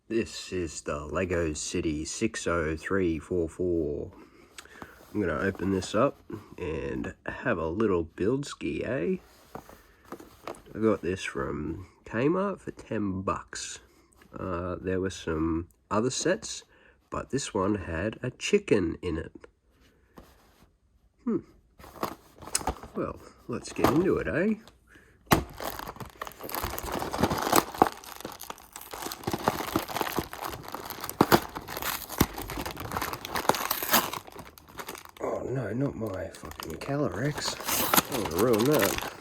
This is the Lego City 60344. I'm going to open this up and have a little build ski, eh? I got this from Kmart for $10. There were some other sets, but this one had a chicken in it. Well, let's get into it, eh? Oh no, not my fucking Calorex. I'm gonna ruin that.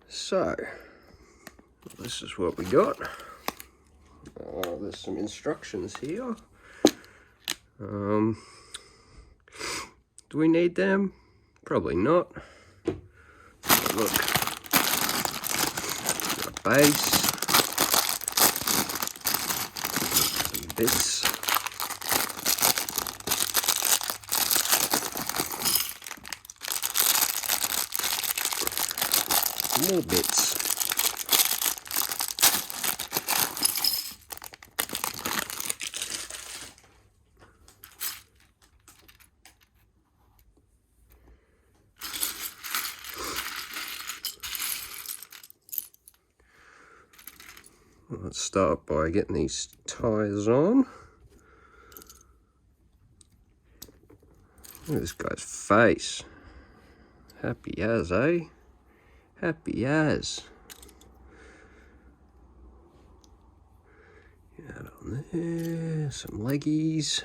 So, this is what we got. There's some instructions here. Do we need them? Probably not. Look, got a base, some bits, more bits. Let's start by getting these tires on. Look at this guy's face. Happy as, eh? Happy as. Get that on there. Some leggies.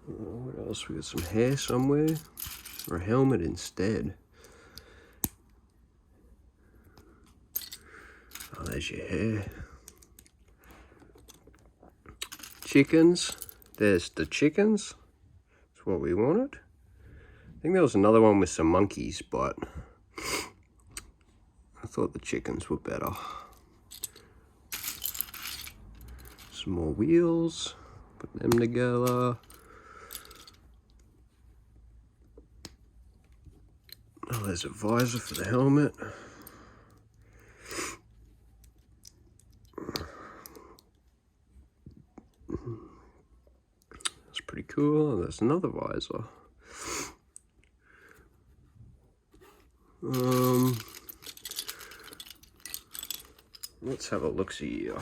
What else? We got some hair somewhere. Or a helmet instead. Oh, there's your hair. Chickens. There's the chickens. That's what we wanted. I think there was another one with some monkeys, but I thought the chickens were better. Some more wheels. Put them together. Oh, there's a visor for the helmet. That's pretty cool. There's another visor. Let's have a look-see here.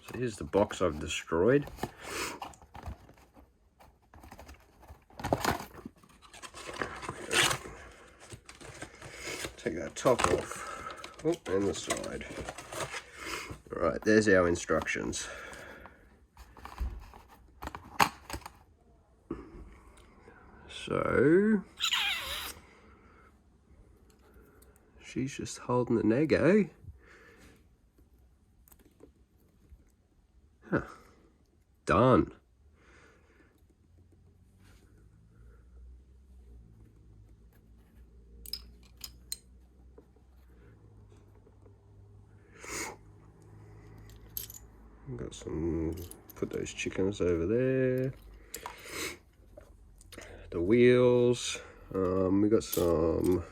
So here's the box I've destroyed. Take that top off. Oh, and the side. Alright, there's our instructions. So, she's just holding an egg, eh? Huh. Done. Got some, put those chickens over there. The wheels. We got some,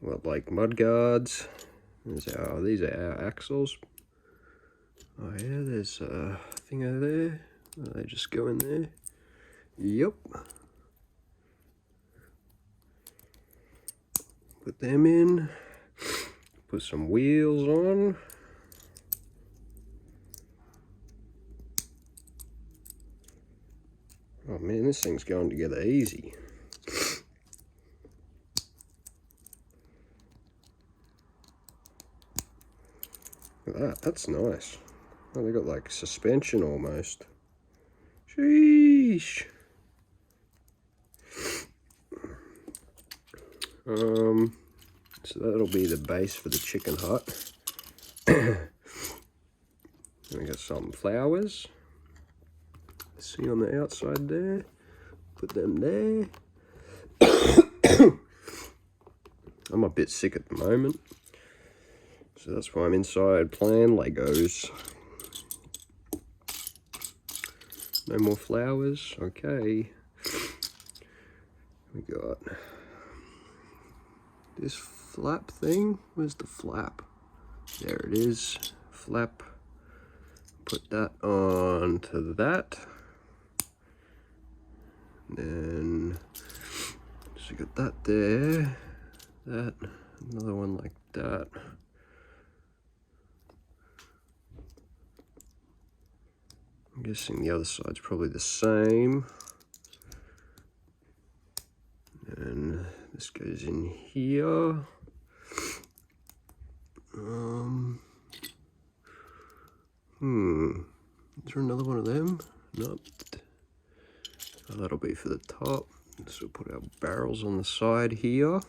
what, like mud guards. These are our axles. Oh yeah, there's a thing over there. They just go in there. Yep. Put them in. Put some wheels on. Oh man, this thing's going together easy. Look at that, that's nice. Oh, they got like suspension almost. Sheesh. So that'll be the base for the chicken hut. And we got some flowers. See on the outside there. Put them there. I'm a bit sick at the moment, so that's why I'm inside playing Legos. No more flowers. Okay. We got this flap thing. Where's the flap? There it is. Flap. Put that onto that. And then, so we got that there. That. Another one like that. I'm guessing the other side's probably the same. And this goes in here. Is there another one of them? Nope. Oh, that'll be for the top. So we'll put our barrels on the side here.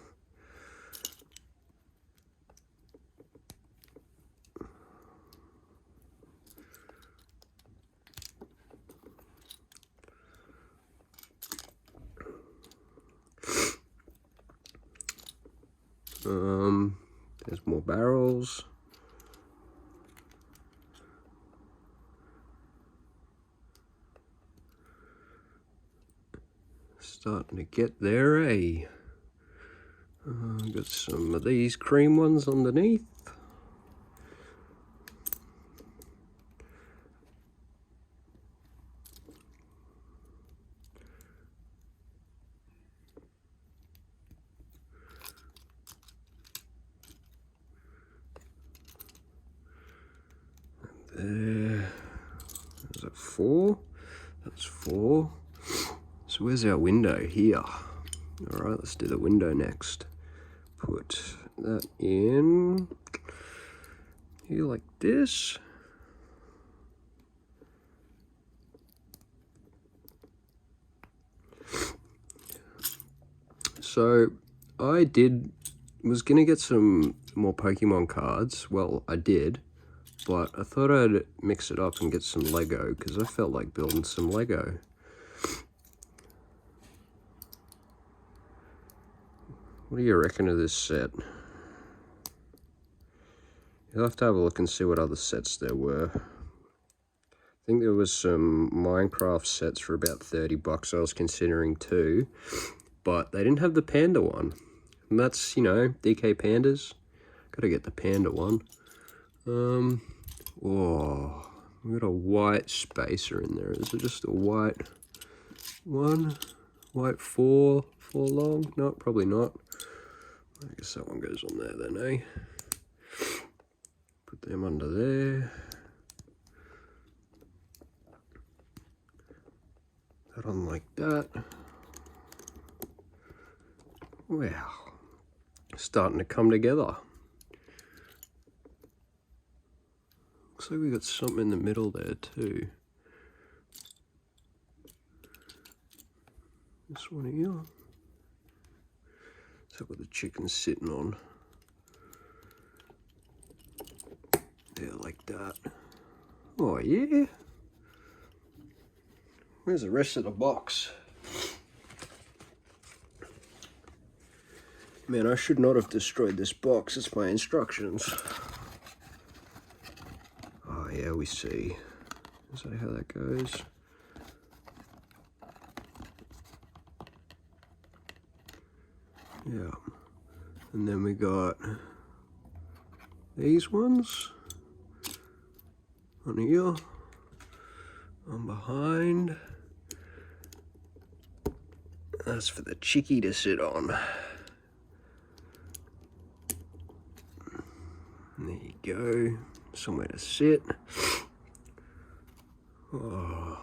There's more barrels. Starting to get there, eh? Got some of these cream ones underneath. There's a 4. That's 4. So where's our window? Here. Alright, let's do the window next. Put that in here like this. So I was gonna get some more Pokemon cards. Well, I did. But I thought I'd mix it up and get some Lego, because I felt like building some Lego. What do you reckon of this set? You'll have to have a look and see what other sets there were. I think there was some Minecraft sets for about 30 bucks I was considering too. But they didn't have the panda one. And that's, you know, DKPandas. Gotta get the panda one. Oh, we got a white spacer in there. Is it just a white one? White 4 long? No, probably not. I guess that one goes on there then, eh? Put them under there. That on like that. Wow. Starting to come together. Looks like we got something in the middle there too. This one here. Is that what the chicken's sitting on? Yeah, like that. Oh yeah. Where's the rest of the box? Man, I should not have destroyed this box. It's my instructions. Oh yeah, we see. Is that how that goes? Yeah. And then we got these ones on here, on behind. That's for the chickie to sit on. And there you go, somewhere to sit. Oh.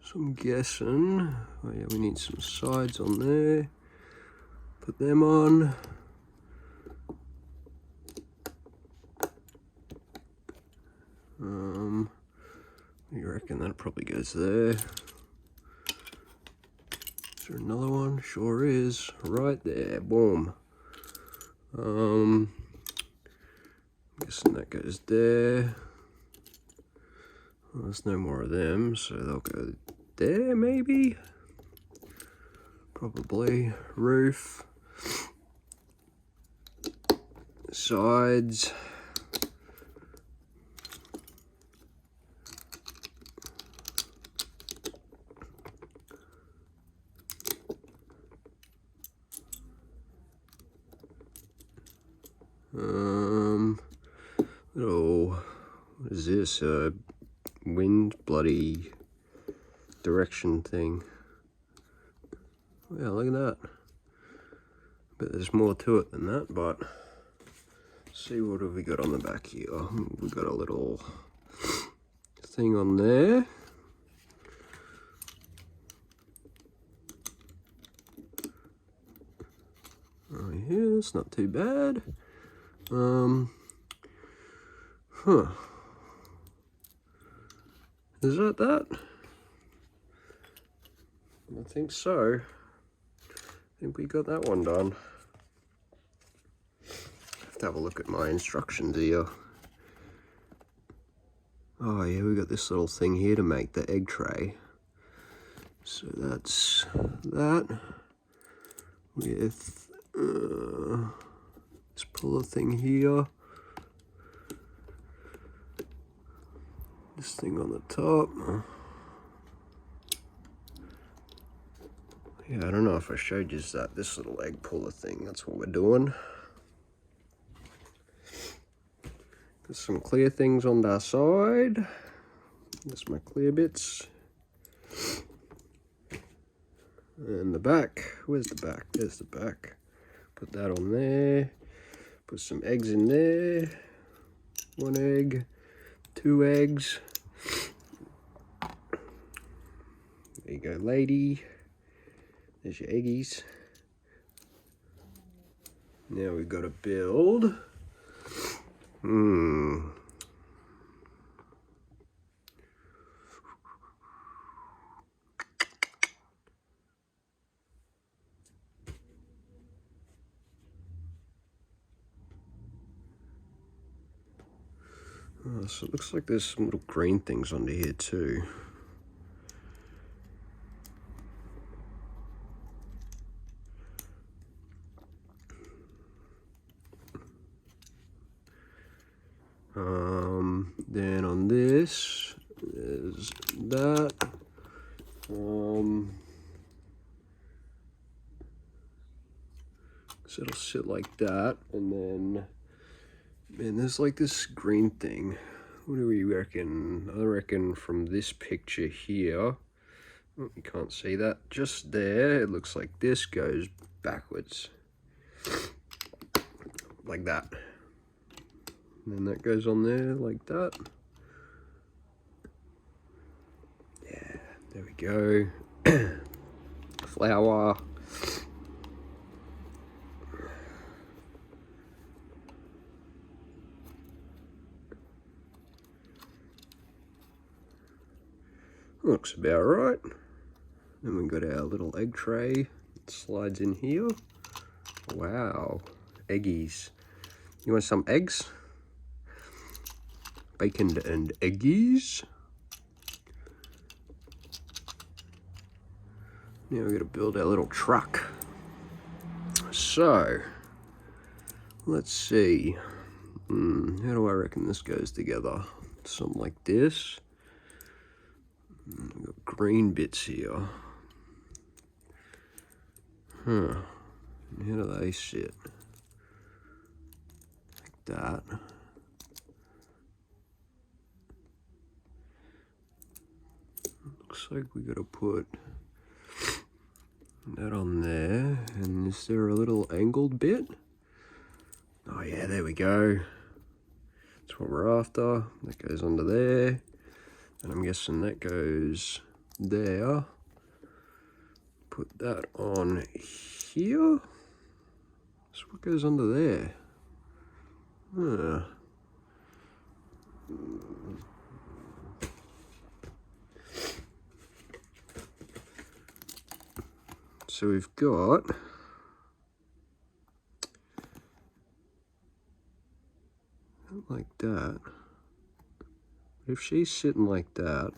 So I'm guessing, oh yeah, we need some sides on there. Put them on. You reckon that probably goes there? Is there another one? Sure is. Right there. Boom. I'm guessing that goes there. Well, there's no more of them, so they'll go there maybe? Probably. Roof. Sides. little, what is this, wind bloody direction thing. Yeah, look at that. But there's more to it than that, but see what have we got on the back here. We got a little thing on there. Oh yeah, that's not too bad. Is that? I think so. I think we got that one done. Have to have a look at my instructions here. Oh yeah, we got this little thing here to make the egg tray. So that's that with this puller thing here. This thing on the top. Yeah, I don't know if I showed you that. This little egg puller thing, that's what we're doing. Got some clear things on that side. That's my clear bits. And the back, where's the back? There's the back. Put that on there. Put some eggs in there. 1 egg, 2 eggs. There you go, lady. There's your eggies. Now we've got to build. Oh, so it looks like there's some little green things under here too. Then on this is that. So it'll sit like that, and then, man, there's like this green thing. What do we reckon? I reckon from this picture here, oh, you can't see that, just there, it looks like this goes backwards. Like that. And then that goes on there like that. Yeah, there we go. Flower. Looks about right. Then we've got our little egg tray. It slides in here. Wow, eggies. You want some eggs? Bacon and eggies. Now we're going to build our little truck. So, let's see. How do I reckon this goes together? Something like this. We've got green bits here. How do they sit? Like that. Looks like we gotta put that on there. And is there a little angled bit? Oh yeah, there we go. That's what we're after. That goes under there. And I'm guessing that goes there. Put that on here. So what goes under there? So we've got like that. If she's sitting like that,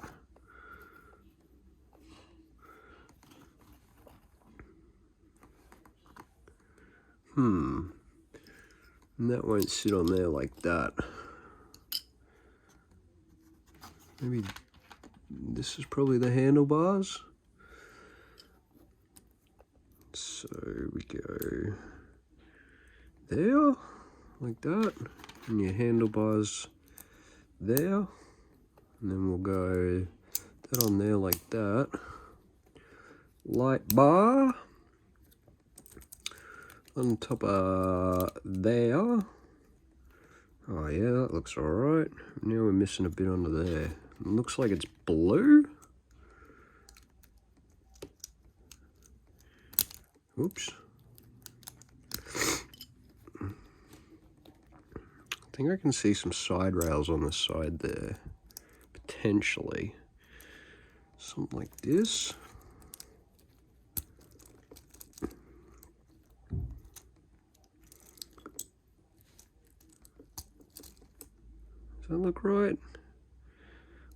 and that won't sit on there like that. Maybe this is probably the handlebars. So we go there, like that. And your handlebars there. And then we'll go that on there like that. Light bar on top of there. Oh yeah, that looks alright. Now we're missing a bit under there. It looks like it's blue. Oops. I think I can see some side rails on the side there. Potentially. Something like this. Does that look right?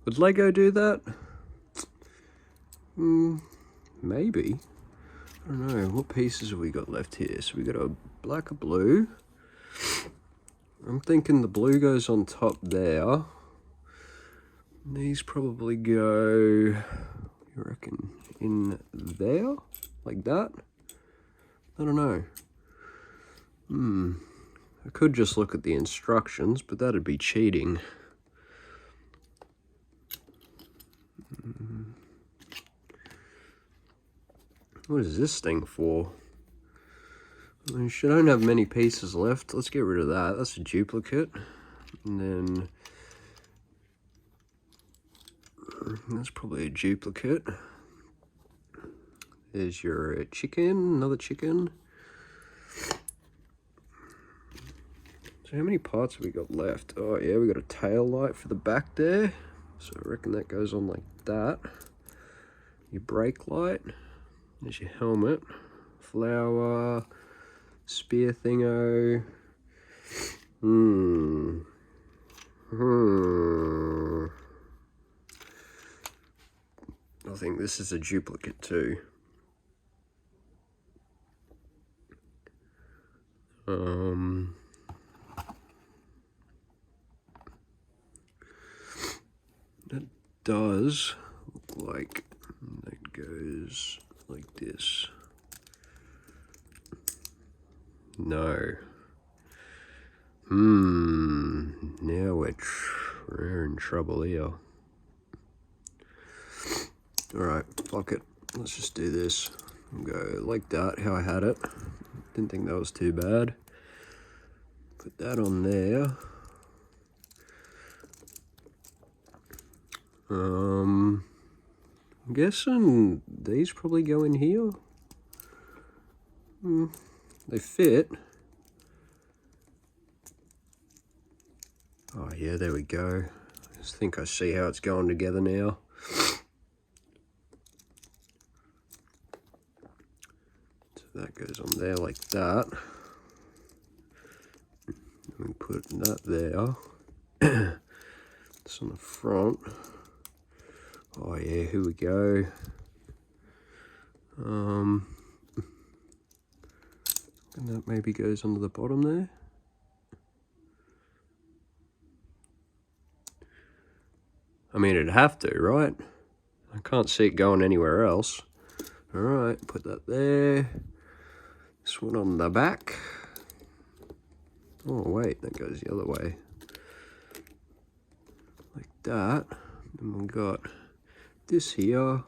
Would Lego do that? Maybe. I don't know. What pieces have we got left here? So we got a black, a blue. I'm thinking the blue goes on top there. These probably go, you reckon, in there? Like that? I don't know. I could just look at the instructions, but that'd be cheating. What is this thing for? I don't have many pieces left. Let's get rid of that. That's a duplicate. And then that's probably a duplicate. There's your chicken, another chicken. So how many parts have we got left? Oh yeah, we got a tail light for the back there. So I reckon that goes on like that. Your brake light. There's your helmet. Flower. Spear thingo. I think this is a duplicate too. That does look like that goes like this. No. Now we're in trouble here. Alright, fuck it. Let's just do this. And go like that, how I had it. Didn't think that was too bad. Put that on there. I'm guessing these probably go in here. They fit. Oh yeah, there we go. I just think I see how it's going together now. So that goes on there like that. We put that there. It's on the front. Oh yeah, here we go. And that maybe goes under the bottom there. I mean, it'd have to, right? I can't see it going anywhere else. Alright, put that there. This one on the back. Oh wait, that goes the other way. Like that. And we've got this here.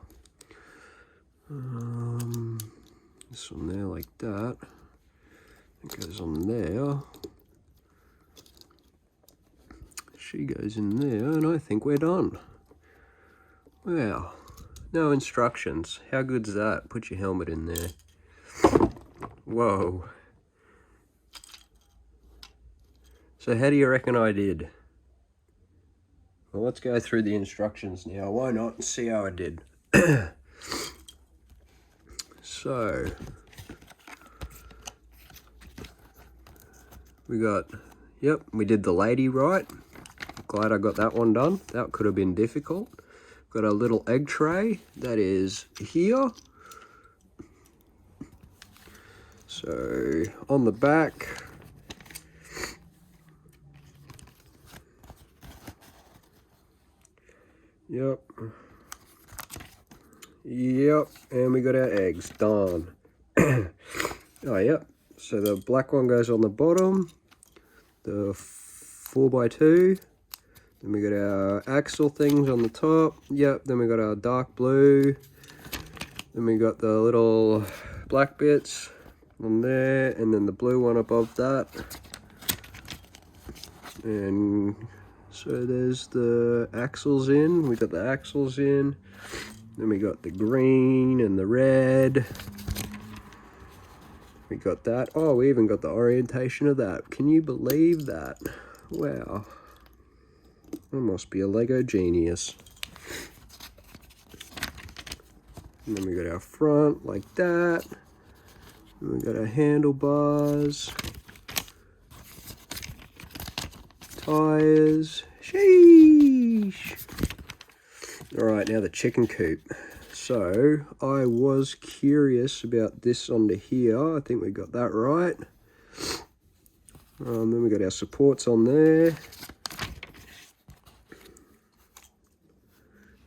This one there like that. It goes on there. She goes in there, and I think we're done. Wow. No instructions. How good's that? Put your helmet in there. Whoa. So how do you reckon I did? Well, let's go through the instructions now. Why not? And see how I did. So we got, yep, we did the lady right. Glad I got that one done. That could have been difficult. Got a little egg tray that is here. So on the back, yep, and we got our eggs done. Oh, yep. So the black one goes on the bottom. The 4x2. Then we got our axle things on the top. Yep, then we got our dark blue. Then we got the little black bits on there, and then the blue one above that. And so there's the axles in. We got the axles in. Then we got the green and the red. We got that. Oh, we even got the orientation of that. Can you believe that? Wow. I must be a Lego genius. And then we got our front like that. And we got our handlebars. Tires. Sheesh. Alright, now the chicken coop. So, I was curious about this under here. I think we got that right. Then we got our supports on there.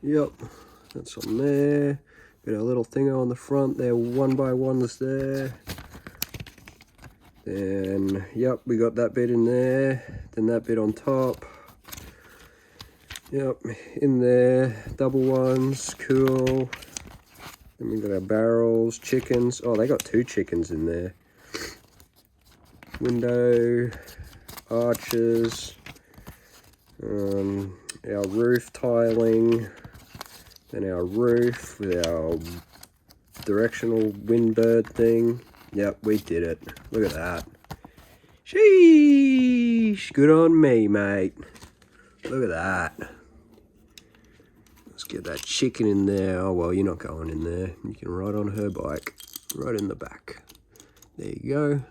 Yep, that's on there. Got our little thing on the front there, 1x1s there. Then, yep, we got that bit in there. Then that bit on top. Yep, in there, double ones, cool. Then we got our barrels, chickens. Oh, they got 2 chickens in there. Window, arches, our roof tiling, then our roof with our directional windbird thing. Yep, we did it. Look at that. Sheesh, good on me, mate. Look at that. Let's get that chicken in there. Oh, well, you're not going in there. You can ride on her bike, right in the back. There you go.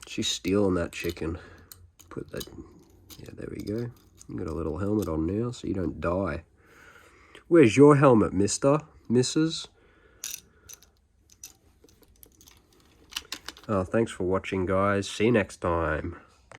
She's stealing that chicken. Put that, yeah, there we go. You got a little helmet on now so you don't die. Where's your helmet, mister? Mrs.? Oh, thanks for watching, guys. See you next time.